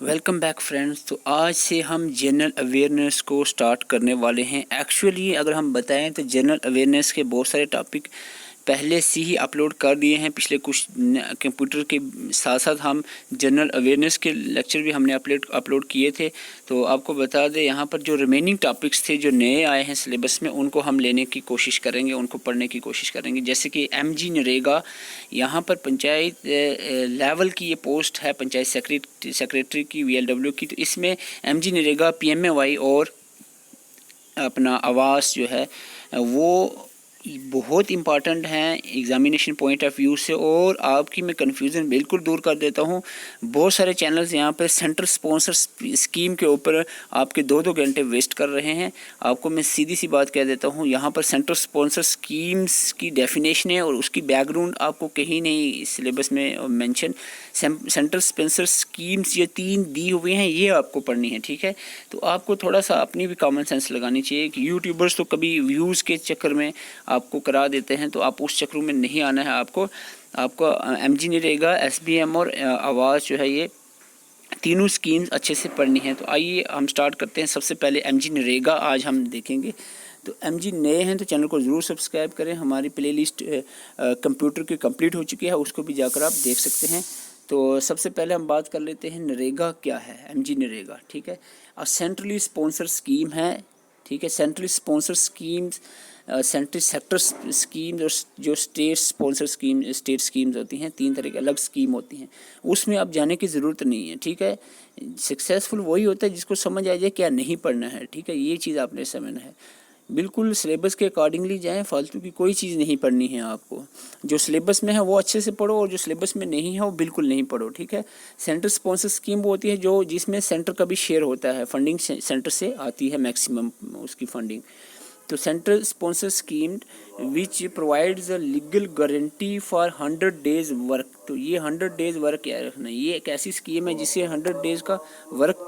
Welcome back friends. तो आज से हम जनरल अवेयरनेस को स्टार्ट करने वाले हैं। एक्चुअली अगर हम बताएं तो जनरल अवेयरनेस के बहुत सारे टॉपिक पहले से ही अपलोड कर दिए हैं। पिछले कुछ कंप्यूटर के साथ साथ हम जनरल अवेयरनेस के लेक्चर भी हमने अपलोड किए थे। तो आपको बता दें, यहाँ पर जो रिमेनिंग टॉपिक्स थे जो नए आए हैं सिलेबस में, उनको हम लेने की कोशिश करेंगे, उनको पढ़ने की कोशिश करेंगे। जैसे कि MG नरेगा, यहाँ पर पंचायत लेवल की ये पोस्ट है, पंचायत सेक्रेटरी की, VLW की। तो इसमें MG नरेगा, PMAY और अपना आवास जो है वो बहुत इम्पॉर्टेंट हैं एग्जामिनेशन पॉइंट ऑफ व्यू से। और आपकी मैं कन्फ्यूज़न बिल्कुल दूर कर देता हूँ। बहुत सारे चैनल्स यहाँ पर सेंट्रल स्पॉन्सर स्कीम के ऊपर आपके 2-2 घंटे वेस्ट कर रहे हैं। आपको मैं सीधी सी बात कह देता हूँ, यहाँ पर सेंट्रल स्पॉन्सर स्कीम्स की डेफिनेशन है और उसकी बैकग्राउंड आपको कहीं नहीं सिलेबस में मेंशन। सेंट्रल स्पॉन्सर स्कीम्स ये 3 दी हुई हैं, ये आपको पढ़नी है, ठीक है। तो आपको थोड़ा सा अपनी भी कॉमन सेंस लगानी चाहिए कि यूट्यूबर्स तो कभी व्यूज़ के चक्कर में आपको करा देते हैं, तो आप उस चक्रों में नहीं आना है। आपको MG नरेगा, SBM और आवाज़ जो है, ये तीनों स्कीम्स अच्छे से पढ़नी है। तो आइए हम स्टार्ट करते हैं। सबसे पहले MG नरेगा आज हम देखेंगे। तो MG नए हैं तो चैनल को ज़रूर सब्सक्राइब करें। हमारी प्लेलिस्ट कंप्यूटर की कंप्लीट हो चुकी है, उसको भी जाकर आप देख सकते हैं। तो सबसे पहले हम बात कर लेते हैं नरेगा क्या है। MG नरेगा, ठीक है, और सेंट्रली स्पॉन्सर स्कीम है, ठीक है। Centrally sponsor schemes, central sector schemes और जो स्टेट स्पॉन्सर स्टेट स्कीम्स होती हैं, 3 तरह की अलग स्कीम होती हैं। उसमें आप जाने की ज़रूरत नहीं है, ठीक है। सक्सेसफुल वही होता है जिसको समझ आ जाए क्या नहीं पढ़ना है, ठीक है। ये चीज़ आपने समझना है। बिल्कुल सिलेबस के अकॉर्डिंगली जाएं, फालतू की कोई चीज़ नहीं पढ़नी है आपको। जो सिलेबस में है वो अच्छे से पढ़ो और जो सिलेबस में नहीं है वो बिल्कुल नहीं पढ़ो, ठीक है। सेंटर स्पॉन्सर स्कीम वो होती है जो जिसमें सेंटर का भी शेयर होता है, फंडिंग सेंटर से आती है मैक्सिमम उसकी फंडिंग। तो central sponsor scheme which provides a legal guarantee for 100 days work. तो ये 100 डेज वर्क क्या रखना है, ये एक ऐसी स्कीम है जिससे 100 डेज का वर्क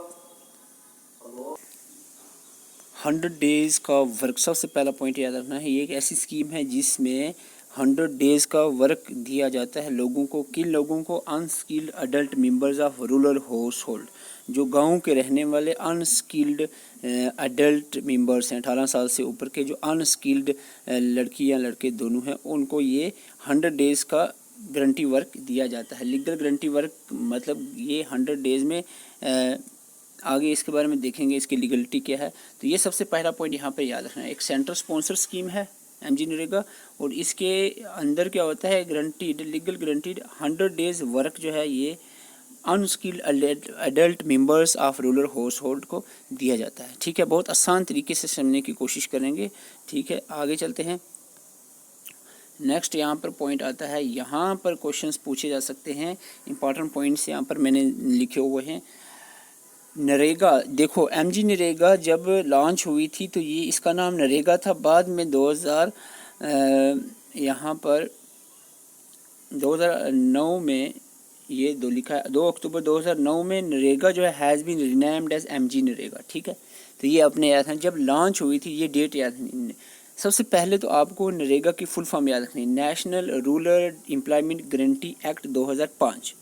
100 डेज़ का वर्क, सबसे पहला पॉइंट याद रखना है। ये एक ऐसी स्कीम है जिसमें 100 डेज़ का वर्क दिया जाता है लोगों को। किन लोगों को? Unskilled adult members of rural house hold. जो गांव के रहने वाले अनस्किल्ड अडल्ट मेंबर्स हैं, 18 साल से ऊपर के जो अनस्किल्ड लड़की या लड़के दोनों हैं, उनको ये 100 डेज़ का गारंटी वर्क दिया जाता है। लीगल गारंटी वर्क मतलब ये 100 डेज़ में आगे इसके बारे में देखेंगे, इसकी लीगलिटी क्या है। तो ये सबसे पहला पॉइंट यहाँ पे याद रखना है। एक सेंट्रल स्पॉन्सर स्कीम है MG नरेगा और इसके अंदर क्या होता है, guaranteed legal guaranteed 100 days work जो है ये unskilled adult members of rural house hold को दिया जाता है, ठीक है। बहुत आसान तरीके से समझने की कोशिश करेंगे, ठीक है। आगे चलते हैं। नेक्स्ट यहाँ पर पॉइंट आता है, यहाँ पर क्वेश्चंस पूछे जा सकते हैं। इंपॉर्टेंट पॉइंट्स यहाँ पर मैंने लिखे हुए हैं। नरेगा, देखो MG नरेगा जब लॉन्च हुई थी तो ये इसका नाम नरेगा था। बाद में 2000 यहाँ पर 2009 में ये लिखा है 2 अक्टूबर 2009 में नरेगा जो है has been renamed as MG NREGA, ठीक है। तो ये अपने याद है जब लॉन्च हुई थी, ये डेट याद है। सबसे पहले तो आपको नरेगा की फुल फॉर्म याद रखनी है, national Rural Employment Guarantee act 2005,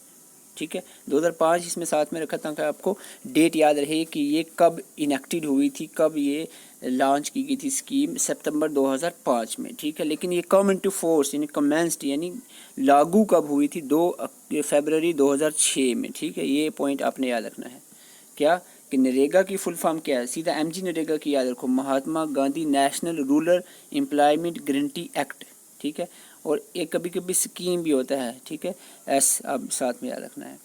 ठीक है। 2005 इसमें साथ में रखा था कि आपको डेट याद रहे कि ये कब इनेक्टेड हुई थी, कब ये लॉन्च की गई थी स्कीम, सितंबर 2005 में, ठीक है। लेकिन ये कम इनटू फोर्स यानी कमेंस्ड यानी लागू कब हुई थी, 2 फरवरी 2006 में, ठीक है। ये पॉइंट आपने याद रखना है। क्या कि नरेगा की फुल फॉर्म क्या है, सीधा MG नरेगा की याद रखो, Mahatma Gandhi National Rural Employment Guarantee Act, ठीक है। और एक कभी कभी स्कीम भी होता है, ठीक है, एस अब साथ में याद रखना है।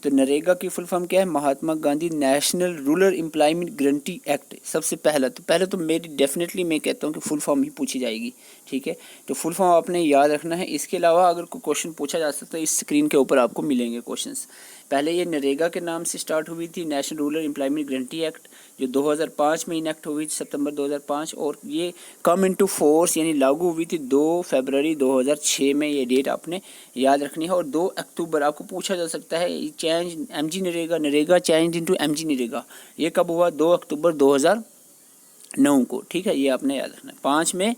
तो नरेगा की फुल फॉर्म क्या है, Mahatma Gandhi National Rural Employment Guarantee Act. सबसे पहले तो मेरी डेफिनेटली मैं कहता हूँ कि फुल फॉर्म ही पूछी जाएगी, ठीक है। तो फुल फॉर्म आपने याद रखना है। इसके अलावा अगर कोई क्वेश्चन पूछा जा सकता है, इस स्क्रीन के ऊपर आपको मिलेंगे क्वेश्चंस। पहले ये नरेगा के नाम से स्टार्ट हुई थी, national Rural Employment Guarantee act, जो 2005 में इनेक्ट हुई थी, सितंबर 2005। और ये कम इनटू फोर्स यानी लागू हुई थी 2 फरवरी 2006 में। ये डेट आपने याद रखनी है। और 2 अक्टूबर आपको पूछा जा सकता है, change MG NREGA change into MG NREGA ये कब हुआ, 2 अक्टूबर 2009 को, ठीक है। ये आपने याद रखना है। 5 में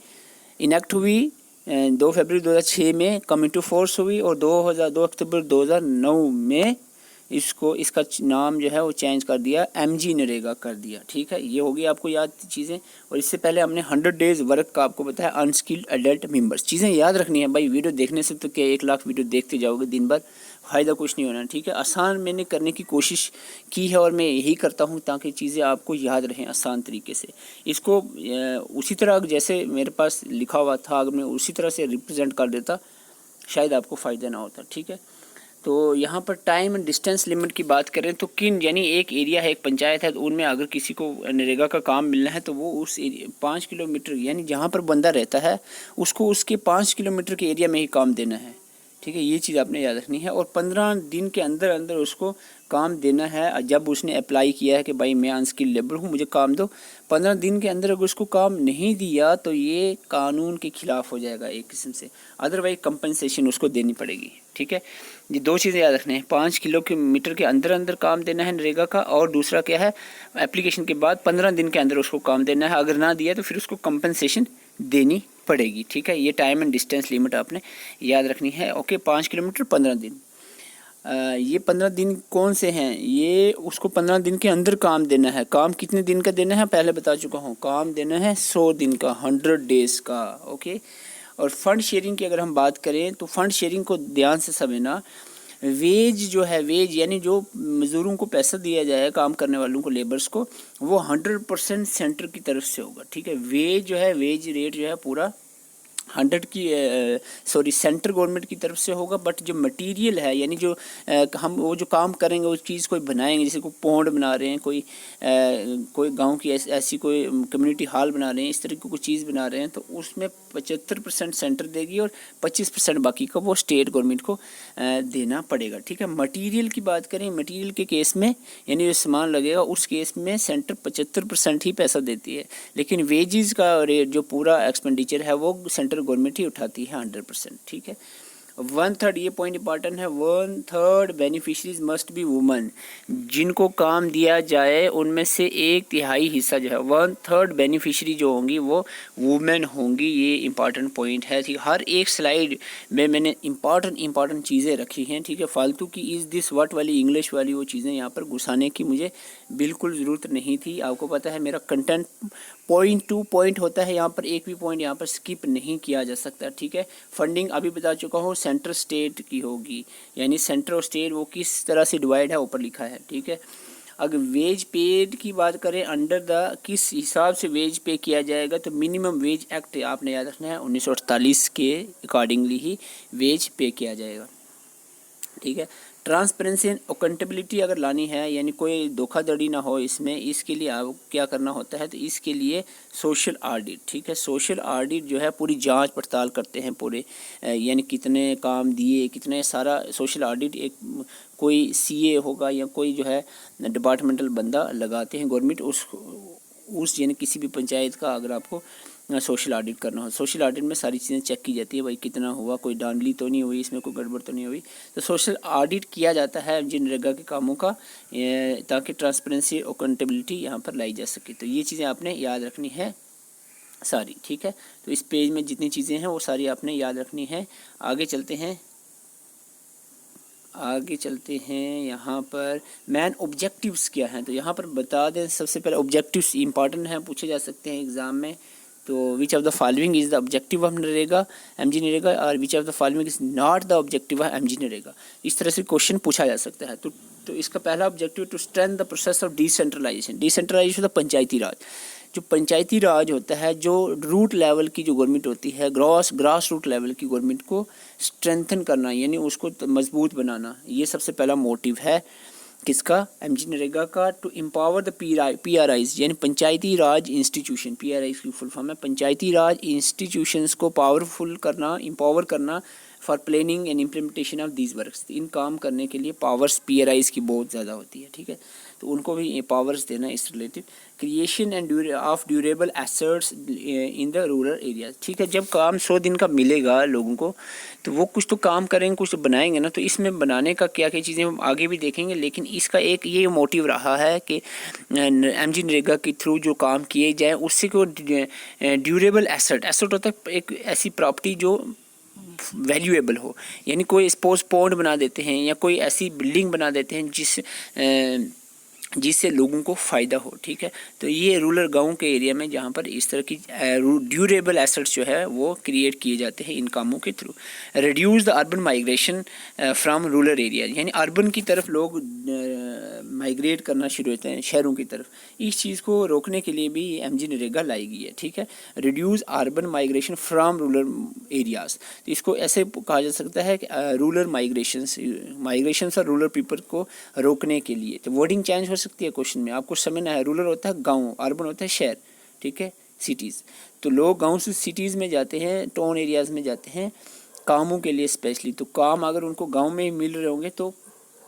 इनेक्ट हुई, 2 फरवरी 2006 में कम इनटू फोर्स हुई और 2 अक्टूबर 2009 में इसको इसका नाम जो है वो चेंज कर दिया, MG नरेगा कर दिया। ठीक है, ये होगी आपको याद चीज़ें। और इससे पहले हमने 100 डेज़ वर्क का आपको बताया अनस्किल्ड एडल्ट मेंबर्स। चीज़ें याद रखनी है भाई, वीडियो देखने से तो क्या 1 लाख वीडियो देखते जाओगे दिन भर, फ़ायदा कुछ नहीं होना। ठीक है, आसान मैंने करने की कोशिश की है और मैं यही करता हूँ ताकि चीज़ें आपको याद रहें आसान तरीके से। इसको उसी तरह जैसे मेरे पास लिखा हुआ था अगर मैं उसी तरह से रिप्रेजेंट कर देता शायद आपको फ़ायदा ना होता। ठीक है, तो यहाँ पर टाइम एंड डिस्टेंस लिमिट की बात करें तो किन यानी एक एरिया है, एक पंचायत है, तो उनमें अगर किसी को नरेगा का काम मिलना है तो वो उस 5 किलोमीटर यानी जहाँ पर बंदा रहता है उसको उसके 5 किलोमीटर के एरिया में ही काम देना है। ठीक है, ये चीज़ आपने याद रखनी है। और 15 दिन के अंदर अंदर उसको काम देना है। जब उसने अप्लाई किया है कि भाई मैं अनस्किल्ड लेबर हूँ मुझे काम दो, 15 दिन के अंदर अगर उसको काम नहीं दिया तो ये कानून के खिलाफ हो जाएगा एक किस्म से, अदरवाइज कंपनसेशन उसको देनी पड़ेगी। ठीक है, ये 2 चीज़ें याद रखनी है, 5 किलोमीटर के अंदर अंदर काम देना है नरेगा का, और दूसरा क्या है एप्लीकेशन के बाद 15 दिन के अंदर उसको काम देना है। अगर ना दिया तो फिर उसको कंपनसेशन देनी पड़ेगी। ठीक है, ये टाइम एंड डिस्टेंस लिमिट आपने याद रखनी है। ओके, 5 किलोमीटर 15 दिन। ये 15 दिन कौन से हैं, ये उसको 15 दिन के अंदर काम देना है। काम कितने दिन का देना है पहले बता चुका हूँ, काम देना है 100 दिन का, 100 डेज़ का। ओके, और फंड शेयरिंग की अगर हम बात करें तो फंड शेयरिंग को ध्यान से समझना। वेज जो है, वेज यानी जो मज़दूरों को पैसा दिया जाए काम करने वालों को, लेबर्स को, वो 100% सेंटर की तरफ से होगा। ठीक है, वेज जो है, वेज रेट जो है पूरा 100 की सेंट्रल गवर्नमेंट की तरफ से होगा। बट जो मटेरियल है यानी जो हम वो जो काम करेंगे उस चीज़ को बनाएंगे, जैसे कोई पौंड बना रहे हैं, कोई गांव की ऐसी कोई कम्युनिटी हॉल बना रहे हैं, इस तरह की कोई चीज़ बना रहे हैं, तो उसमें 75% सेंटर देगी और 25% बाकी का वो स्टेट गवर्नमेंट को देना पड़ेगा। ठीक है, मटीरियल की बात करें, मटीरियल के केस में यानी जो सामान लगेगा उस केस में सेंटर 75% ही पैसा देती है, लेकिन वेजेस का रेट जो पूरा एक्सपेंडिचर है वो सेंटर गवर्नमेंट ही उठाती है 100%। ठीक है, 1/3 ये पॉइंट इंपॉर्टेंट है, 1/3 बेनिफिशरीज मस्ट बी वुमन। जिनको काम दिया जाए उनमें से 1/3 हिस्सा जो है 1/3 बेनिफिशरी जो होंगी वो वुमेन होंगी। ये इंपॉर्टेंट पॉइंट है। ठीक, हर एक स्लाइड में मैंने इंपॉर्टेंट चीज़ें रखी हैं। ठीक है, फालतू की इज़ दिस व्हाट वाली इंग्लिश वाली वो चीज़ें यहाँ पर घुसाने की मुझे बिल्कुल ज़रूरत नहीं थी। आपको पता है मेरा कंटेंट पॉइंट टू पॉइंट होता है, यहाँ पर एक भी पॉइंट यहाँ पर स्किप नहीं किया जा सकता। ठीक है, फंडिंग अभी बता चुका हूँ सेंटर स्टेट की होगी, यानी सेंटर और स्टेट वो किस तरह से डिवाइड है ऊपर लिखा है। ठीक है, अगर वेज पेड की बात करें अंडर द किस हिसाब से वेज पे किया जाएगा, तो मिनिमम वेज एक्ट आपने याद रखना है 1948 के अकॉर्डिंगली ही वेज पे किया जाएगा। ठीक है, ट्रांसपेरेंसी एंड अकाउंटेबिलिटी अगर लानी है यानी कोई धोखाधड़ी ना हो इसमें, इसके लिए आप क्या करना होता है, तो इसके लिए सोशल ऑडिट। ठीक है, सोशल ऑडिट जो है पूरी जांच पड़ताल करते हैं पूरे, यानी कितने काम दिए कितने, सारा सोशल ऑडिट एक कोई CA होगा या कोई जो है डिपार्टमेंटल बंदा लगाते हैं गवर्नमेंट उस यानी किसी भी पंचायत का अगर आपको सोशल ऑडिट करना हो, सोशल ऑडिट में सारी चीज़ें चेक की जाती है, भाई कितना हुआ, कोई धांधली तो नहीं हुई इसमें, कोई गड़बड़ तो नहीं हुई। तो सोशल ऑडिट किया जाता है मनरेगा के कामों का, ताकि ट्रांसपेरेंसी और अकाउंटेबिलिटी यहाँ पर लाई जा सके। तो ये चीज़ें आपने याद रखनी है सारी। ठीक है, तो इस पेज में जितनी चीज़ें हैं वो सारी आपने याद रखनी है। आगे चलते हैं यहाँ पर मेन ऑब्जेक्टिव्स क्या हैं, तो यहाँ पर बता दें सबसे पहले ऑब्जेक्टिव्स इंपॉर्टेंट हैं, पूछे जा सकते हैं एग्ज़ाम में। तो which of the following is the objective of NREGA MG NREGA, और which of the following is not the objective of MG NREGA, इस तरह से क्वेश्चन पूछा जा सकता है। तो इसका पहला objective to strength the process of decentralization the Panchayati Raj. जो पंचायती राज होता है, जो रूट लेवल की जो गवर्नमेंट होती है, ग्रास रूट लेवल की गवर्नमेंट को स्ट्रेंथन करना यानी उसको मजबूत बनाना, ये सबसे पहला मोटिव है किसका, MG नरेगा का। टू एम्पावर द PRIs यानी पंचायती राज इंस्टीट्यूशन, PRIs की फुल फॉर्म है पंचायती राज इंस्टीट्यूशंस को पावरफुल करना, एम्पावर करना for planning and implementation of these works. इन काम करने के लिए पावर्स PRIs की बहुत ज़्यादा होती है। ठीक है, तो उनको भी पावर्स देना इस related. Creation end of durable assets in the rural area. ठीक है, जब काम 100 दिन का मिलेगा लोगों को तो वो कुछ तो काम करेंगे, कुछ तो बनाएंगे ना, तो इसमें बनाने का क्या क्या चीज़ें हम आगे भी देखेंगे, लेकिन इसका एक ये मोटिव रहा है कि MG नरेगा के थ्रू जो काम किए जाए उससे को ड्यूरेबल एसेट होता है एक ऐसी प्रॉपर्टी जो वैल्यूएबल हो, यानी कोई स्पोर्ट्स पॉन्ड बना देते हैं या कोई ऐसी बिल्डिंग बना देते हैं जिससे लोगों को फ़ायदा हो, ठीक है। तो ये रूरल गांव के एरिया में जहाँ पर इस तरह की ड्यूरेबल एसेट्स जो है वो क्रिएट किए जाते हैं इन कामों के through. Reduce the urban migration from rural area, यानी अर्बन की तरफ लोग माइग्रेट करना शुरू होते हैं शहरों की तरफ। इस चीज़ को रोकने के लिए भी एमजी नरेगा लाई गई है, ठीक है। Reduce urban migration from rural areas, तो इसको ऐसे कहा जा सकता है कि रूरल माइग्रेशन और रूरल पीपल को रोकने के लिए। तो वर्डिंग चेंज हो सकती है क्वेश्चन में, आपको समझना है। रूरल होता है गांव, अर्बन होता है शहर, ठीक है, सिटीज़। तो लोग गांव से सिटीज़ में जाते हैं, टाउन एरियाज़ में जाते हैं कामों के लिए स्पेशली। तो काम अगर उनको गांव में ही मिल रहे होंगे तो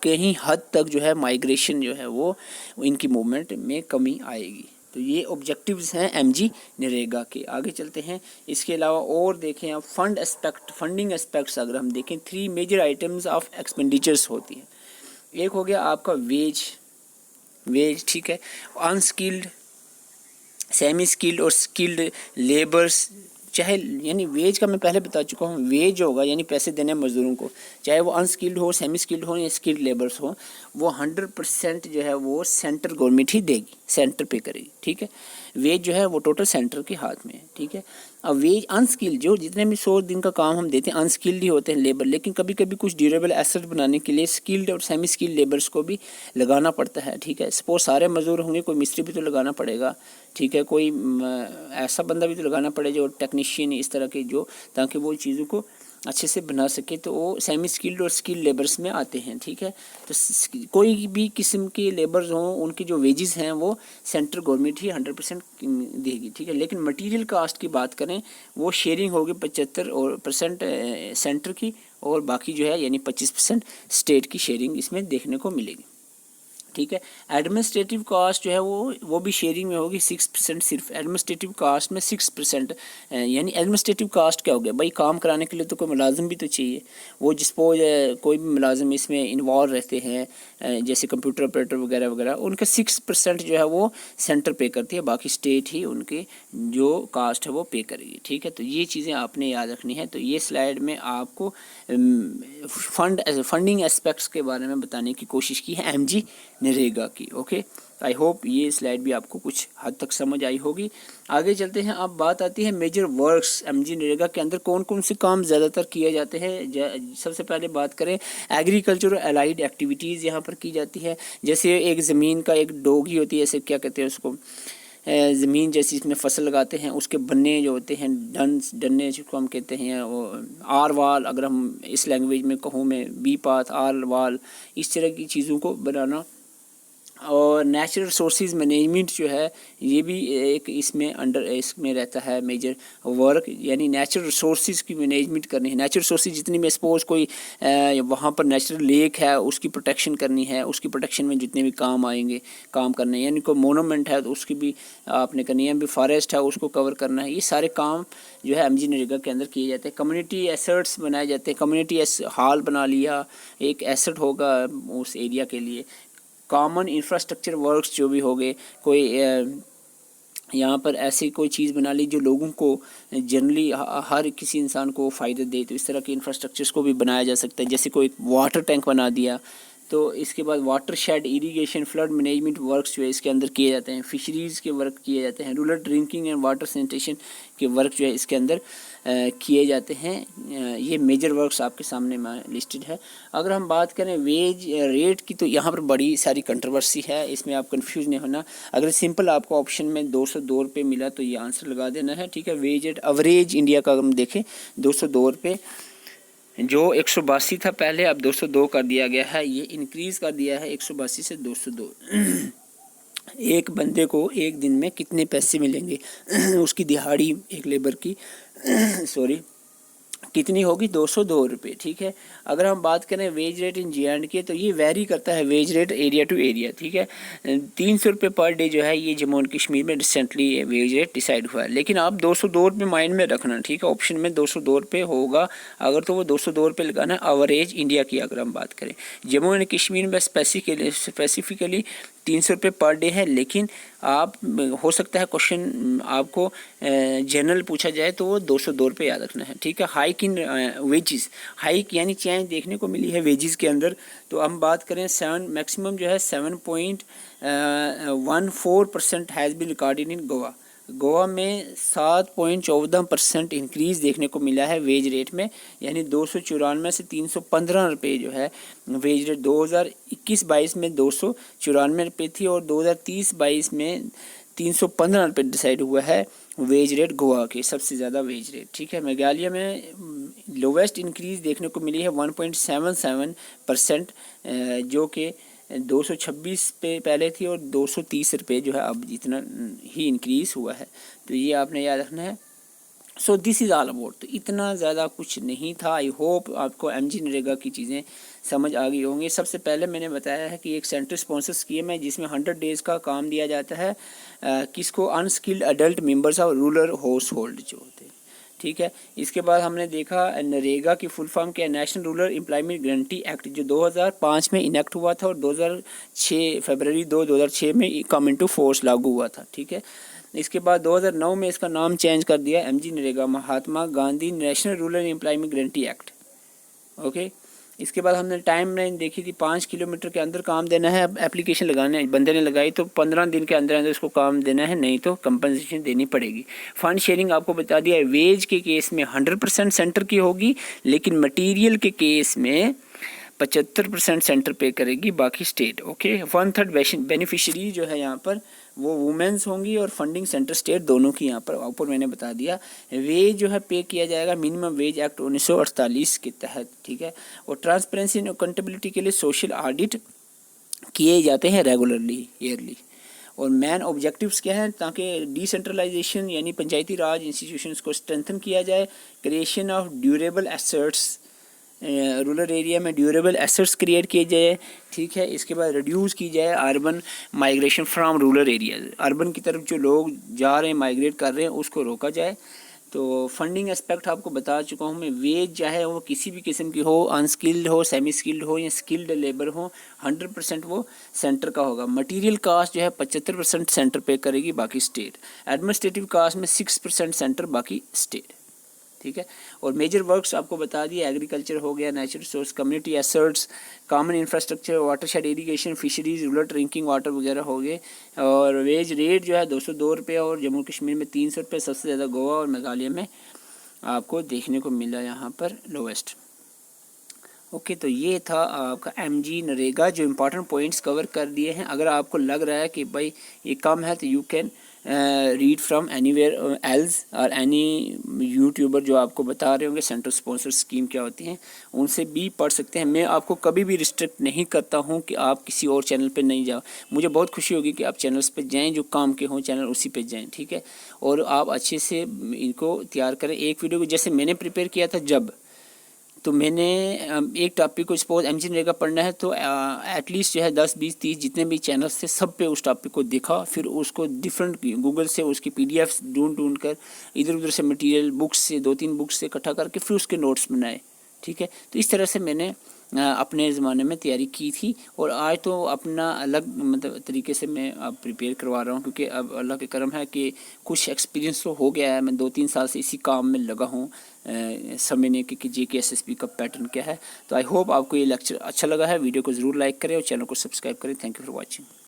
कहीं हद तक जो है माइग्रेशन जो है वो इनकी मूवमेंट में कमी आएगी। तो ये ऑब्जेक्टिव्स हैं एमजी नरेगा के। आगे चलते हैं। इसके अलावा और देखें आप फंडिंग एस्पेक्ट्स अगर हम देखें, 3 मेजर आइटम्स ऑफ एक्सपेंडिचर्स होती हैं। एक हो गया आपका वेज, ठीक है, अनस्किल्ड, सेमी स्किल्ड और स्किल्ड लेबर्स, चाहे यानी वेज का मैं पहले बता चुका हूँ। वेज होगा यानी पैसे देने मज़दूरों को, चाहे वो अनस्किल्ड हो, सेमी स्किल्ड हो या स्किल्ड लेबर्स हो, वो 100% जो है वो सेंट्रल गवर्नमेंट ही देगी, सेंटर पे करेगी, ठीक है। वेज जो है वो टोटल सेंटर के हाथ में है, ठीक है। अब वेज अनस्किल्ड, जो जितने भी 100 दिन का काम हम देते हैं अनस्किल्ड ही होते हैं लेबर, लेकिन कभी कभी कुछ ड्यूरेबल एसेट बनाने के लिए स्किल्ड और सेमी स्किल्ड लेबर्स को भी लगाना पड़ता है, ठीक है। सपोज सारे मजदूर होंगे, कोई मिस्त्री भी तो लगाना पड़ेगा, ठीक है, कोई ऐसा बंदा भी तो लगाना पड़ेगा जो टेक्नीशियन इस तरह के, जो ताकि वो चीज़ों को अच्छे से बना सके, तो वो सेमी स्किल्ड और स्किल्ड लेबर्स में आते हैं, ठीक है। तो कोई भी किस्म के लेबर्स हों, उनकी जो वेजेस हैं वो सेंट्रल गवर्नमेंट ही 100% देगी, ठीक है। लेकिन मटेरियल कास्ट की बात करें, वो शेयरिंग होगी 75% सेंटर की, और बाकी जो है यानी 25% स्टेट की शेयरिंग इसमें देखने को मिलेगी, ठीक है। एडमिनिस्ट्रेटिव कास्ट जो है वो भी शेयरिंग में होगी 6%। सिर्फ एडमिनिस्ट्रेटिव कास्ट में 6%, यानी एडमिनिस्ट्रेटिव कास्ट क्या हो गया भाई, काम कराने के लिए तो कोई मुलाजिम भी तो चाहिए। वो जिसपोज कोई भी मुलाजिम इसमें इन्वॉल्व रहते हैं, जैसे कंप्यूटर ऑपरेटर वगैरह वगैरह, उनका 6% जो है वो सेंटर पे करती है, बाकी स्टेट ही उनके जो कास्ट है वो पे करेगी, ठीक है। तो ये चीज़ें आपने याद रखनी है। तो ये स्लाइड में आपको फंडिंग एस्पेक्ट्स के बारे में बताने की कोशिश की है एमजी नरेगा की, ओके। आई होप ये स्लाइड भी आपको कुछ हद तक समझ आई होगी। आगे चलते हैं। अब बात आती है मेजर वर्क्स, एमजी नरेगा के अंदर कौन कौन से काम ज़्यादातर किए जाते हैं। सबसे पहले बात करें एग्रीकल्चर और एलाइड एक्टिविटीज़ यहाँ पर की जाती है। जैसे एक ज़मीन का एक डोगी होती है, ऐसे क्या कहते हैं उसको, ज़मीन जैसी इसमें फसल लगाते हैं, उसके बन्ने जो होते हैं, डन्ने जिसको हम कहते हैं, वो आर वाल, अगर हम इस लैंग्वेज में कहूँ मैं, बी पाथ, आर वाल, इस तरह की चीज़ों को बनाना। और नेचुरल रिसोर्सेज मैनेजमेंट जो है ये भी एक इसमें रहता है मेजर वर्क, यानी नेचुरल रिसोर्सेज की मैनेजमेंट करनी है। नेचुरल रिसोर्सेज जितनी में सपोज कोई वहाँ पर नेचुरल लेक है, उसकी प्रोटेक्शन करनी है, उसकी प्रोटेक्शन में जितने भी काम आएंगे काम करने, यानी कोई मोनूमेंट है तो उसकी भी आपने करनी है, भी फॉरेस्ट है उसको कवर करना है। ये सारे काम जो है एमजी नरेगा के अंदर किए जाते हैं। कम्युनिटी एसेट्स बनाए जाते हैं, कम्युनिटी हॉल बना लिया, एक एसेट होगा उस एरिया के लिए। कॉमन इंफ्रास्ट्रक्चर वर्क्स जो भी हो गए, कोई यहाँ पर ऐसी कोई चीज़ बना ली जो लोगों को जनरली हर किसी इंसान को फ़ायदा दे, तो इस तरह के इंफ्रास्ट्रक्चर्स को भी बनाया जा सकता है। जैसे कोई वाटर टैंक बना दिया, तो इसके बाद water shade, irrigation, flood management works जो है इसके अंदर किए जाते हैं। फिशरीज़ के वर्क किए जाते हैं। Rural drinking and water sanitation के वर्क जो है इसके अंदर किए जाते हैं। ये मेजर वर्क्स आपके सामने लिस्टेड है। अगर हम बात करें वेज रेट की, तो यहाँ पर बड़ी सारी कंट्रोवर्सी है, इसमें आप कंफ्यूज नहीं होना। अगर सिंपल आपको ऑप्शन में 202 रुपये मिला तो ये आंसर लगा देना है, ठीक है। वेज रेट एवरेज इंडिया का हम देखें 202 रुपये, जो 182 था पहले, अब 202 कर दिया गया है। ये इंक्रीज़ कर दिया है 182 से 202। एक बंदे को एक दिन में कितने पैसे मिलेंगे उसकी दिहाड़ी एक लेबर की कितनी होगी, 202 रुपये, ठीक है। अगर हम बात करें वेज रेट इन J&K की, तो ये वेरी करता है wage rate area to area, ठीक है। 300 रुपये पर डे जो है ये जम्मू एंड कश्मीर में रिसेंटली वेज रेट डिसाइड हुआ है, लेकिन आप 202 रुपये माइंड में रखना, ठीक है। ऑप्शन में 202 रुपये होगा अगर, तो वो 202 रुपये लगाना एवरेज इंडिया की। अगर हम बात करें जम्मू एंड कश्मीर में स्पेसिफिकली 300 रुपये पर डे है। लेकिन आप हो सकता है क्वेश्चन आपको जनरल पूछा जाए तो वो 202 रुपये याद रखना है, ठीक है। हाइक इन वेजिस, हाइक यानी चेंज देखने को मिली है वेजिस के अंदर। तो हम बात करें मैक्सिमम जो है 7.14% has been recorded in Goa. Goa में 7.14% इंक्रीज़ देखने को मिला है वेज रेट में, यानी 294 से 315 रुपये जो है वेज रेट 2021-22 में 294 रुपये थी, और 2030-22 में 315 रुपये डिसाइड हुआ है वेज रेट गोवा के सबसे ज़्यादा वेज रेट, ठीक है। मेघालय में लोवेस्ट इंक्रीज़ देखने को मिली है 1.77%, जो कि 226 पे पहले थी, और 230 रुपये जो है अब इतना ही इंक्रीज़ हुआ है। तो ये आपने याद रखना है। So this is all about. तो इतना ज़्यादा कुछ नहीं था। आई होप आपको MG नरेगा की चीज़ें समझ आ गई होंगी। सबसे पहले मैंने बताया है कि एक सेंटर स्पॉन्सर स्कीम है जिसमें 100 डेज़ का काम दिया जाता है किसको, unskilled adult members of rural house hold जो होते हैं, ठीक है। इसके बाद हमने देखा नरेगा की फुल फॉर्म क्या है, national Rural Employment Guarantee act, जो 2005 में इनेक्ट हुआ था और 2006 फरवरी 2006 में कम इनटू फोर्स लागू हुआ था, ठीक है। इसके बाद 2009 में इसका नाम चेंज कर दिया MG NREGA, Mahatma Gandhi National Rural Employment Guarantee Act, okay. इसके बाद हमने टाइम लाइन देखी थी, 5 किलोमीटर के अंदर काम देना है। एप्लीकेशन लगाने बंदे ने लगाई तो 15 दिन के अंदर अंदर इसको काम देना है, नहीं तो कंपनसेशन देनी पड़ेगी। फंड शेयरिंग आपको बता दिया है, वेज के केस में 100% सेंटर की होगी, लेकिन मटीरियल के केस में 75% सेंटर पे करेगी, बाकी स्टेट, ओके। 1/3 बेनिफिशरी जो है यहाँ पर वो वुमेन्स होंगी, और फंडिंग सेंटर स्टेट दोनों की यहाँ पर ऊपर मैंने बता दिया। वेज जो है पे किया जाएगा मिनिमम वेज एक्ट 1948 के तहत, ठीक है। और ट्रांसपेरेंसी एंड अकाउंटेबिलिटी के लिए सोशल ऑडिट किए जाते हैं रेगुलरली, ईयरली। और मेन ऑब्जेक्टिव्स क्या हैं, ताकि डिसेंट्रलाइजेशन यानी पंचायती राज इंस्टीट्यूशंस को स्ट्रेंथन किया जाए, creation of durable assets, rural area में ड्यूरेबल एसेट्स क्रिएट किए जाए, ठीक है। इसके बाद रिड्यूस की जाए urban migration from rural area, urban की तरफ जो लोग जा रहे हैं माइग्रेट कर रहे हैं उसको रोका जाए। तो फंडिंग एस्पेक्ट आपको बता चुका हूँ मैं। वेज चाहे वो किसी भी किस्म की हो, अनस्किल्ड हो, सेमी स्किल्ड हो या स्किल्ड लेबर हो, 100% वो सेंटर का होगा। मटेरियल कास्ट जो है 75% सेंटर पे करेगी, बाकी स्टेट। एडमिनिस्ट्रेटिव कास्ट में 6% सेंटर, बाकी स्टेट, ठीक है। और मेजर वर्क्स आपको बता दिए, एग्रीकल्चर हो गया, natural resource, community assets, common infrastructure, watershed irrigation, fisheries, rural drinking water वगैरह हो गए। और वेज रेट जो है 202 रुपये, और जम्मू कश्मीर में 300 रुपये, सबसे ज़्यादा गोवा और मेघालय में आपको देखने को मिला यहाँ पर लोवेस्ट, ओके। तो ये था आपका MG नरेगा, जो इम्पोर्टेंट पॉइंट्स कवर कर दिए हैं। अगर आपको लग रहा है कि भाई ये कम है तो you can read from anywhere else, और एनी यूट्यूबर जो आपको बता रहे होंगे सेंट्रल स्पॉन्सर स्कीम क्या होती हैं, उनसे भी पढ़ सकते हैं। मैं आपको कभी भी रिस्ट्रिक्ट नहीं करता हूं कि आप किसी और चैनल पे नहीं जाओ। मुझे बहुत खुशी होगी कि आप चैनल्स पे जाएं, जो काम के हों चैनल उसी पे जाएं, ठीक है। और आप अच्छे से इनको तैयार करें। एक वीडियो को जैसे मैंने प्रिपेयर किया था, जब तो मैंने एक टॉपिक को सपोज MG नरेगा पढ़ना है तो एटलीस्ट जो है 10, 20, 30 जितने भी चैनल्स थे सब पे उस टॉपिक को देखा, फिर उसको डिफरेंट गूगल से उसकी PDFs ढूंढ कर इधर उधर से मटेरियल बुक्स से 2-3 बुक्स से इकट्ठा करके फिर उसके नोट्स बनाए, ठीक है। तो इस तरह से मैंने अपने ज़माने में तैयारी की थी, और आज तो अपना अलग मतलब तरीके से मैं अब प्रिपेयर करवा रहा हूँ, क्योंकि अब अल्लाह के करम है कि कुछ एक्सपीरियंस तो हो गया है। मैं 2-3 साल से इसी काम में लगा हूँ समझने कि JK SSB का पैटर्न क्या है। तो आई होप आपको ये लेक्चर अच्छा लगा है। वीडियो को ज़रूर लाइक करें और चैनल को सब्सक्राइब करें। Thank you for watching.